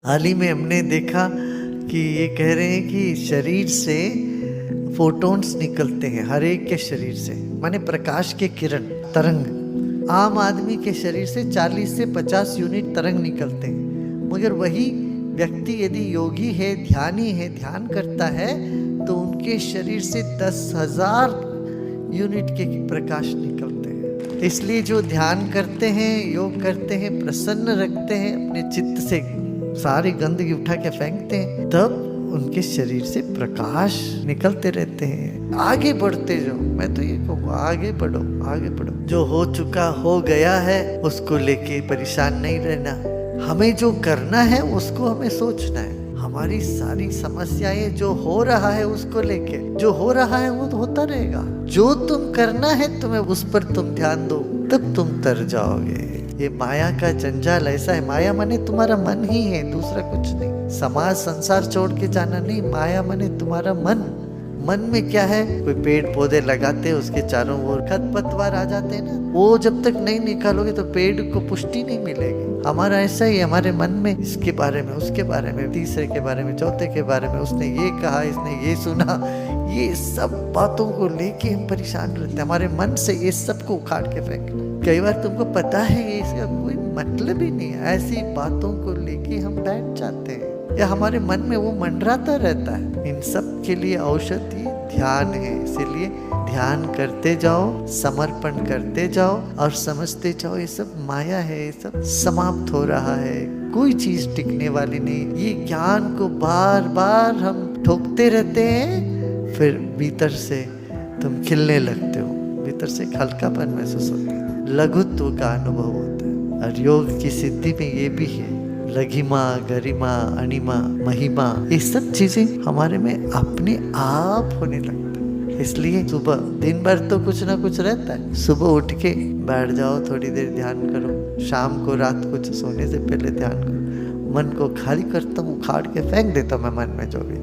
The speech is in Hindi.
हाल ही में हमने देखा कि ये कह रहे हैं कि शरीर से फोटॉन्स निकलते हैं, हर एक के शरीर से, माने प्रकाश के किरण, तरंग। आम आदमी के शरीर से 40 से 50 यूनिट तरंग निकलते हैं, मगर वही व्यक्ति यदि योगी है, ध्यानी है, ध्यान करता है तो उनके शरीर से 10,000 यूनिट के प्रकाश निकलते हैं। इसलिए जो ध्यान करते हैं, योग करते हैं, प्रसन्न रखते हैं, अपने चित्त से सारी गंदगी उठा के फेंकते हैं, तब उनके शरीर से प्रकाश निकलते रहते हैं। आगे बढ़ते जाओ, मैं तो ये कहूँगा आगे बढ़ो, आगे बढ़ो। जो हो चुका हो गया है उसको लेके परेशान नहीं रहना, हमें जो करना है उसको हमें सोचना है। हमारी सारी समस्याएं जो हो रहा है उसको लेके, जो हो रहा है वो तो होता रहेगा। जो तुम करना है तुम्हें उस पर तुम ध्यान दो, तब तुम तर जाओगे। ये माया का जंजाल ऐसा है, माया माने तुम्हारा मन ही है, दूसरा कुछ नहीं। समाज संसार छोड़ के जाना नहीं, माया माने तुम्हारा मन। मन में क्या है, कोई पेड़ पौधे लगाते हैं उसके चारों ओर खरपतवार आ जाते हैं ना, वो जब तक नहीं निकालोगे तो पेड़ को पुष्टि नहीं मिलेगी। हमारा ऐसा ही, हमारे मन में इसके बारे में, उसके बारे में, तीसरे के बारे में, चौथे के बारे में, उसने ये कहा, इसने ये सुना, ये सब बातों को लेके हम परेशान रहते हैं। हमारे मन से ये सब को उखाड़ के फेंकना। कई बार तुमको पता है ये इसका कोई मतलब ही नहीं है, ऐसी बातों को लेके हम बैठ जाते हैं या हमारे मन में वो मंडराता रहता है। इन सब के लिए औषधि ध्यान है, इसीलिए ध्यान करते जाओ, समर्पण करते जाओ और समझते जाओ ये सब माया है, ये सब समाप्त हो रहा है, कोई चीज टिकने वाली नहीं। ये ज्ञान को बार बार हम ठोकते रहते हैं, फिर भीतर से तुम खिलने लगते हो, भीतर से एक हल्कापन महसूस होता है, लघुत्व का अनुभव होता है। और योग की सिद्धि में ये भी है, लघिमा, गरिमा, अणिमा, महिमा, ये सब चीजें हमारे में अपने आप होने लगता है। इसलिए सुबह दिन भर तो कुछ ना कुछ रहता है, सुबह उठ के बैठ जाओ, थोड़ी देर ध्यान करो, शाम को रात को सोने से पहले ध्यान करो। मन को खाली करता हूँ, उखाड़ के फेंक देता हूँ मैं मन में जो भी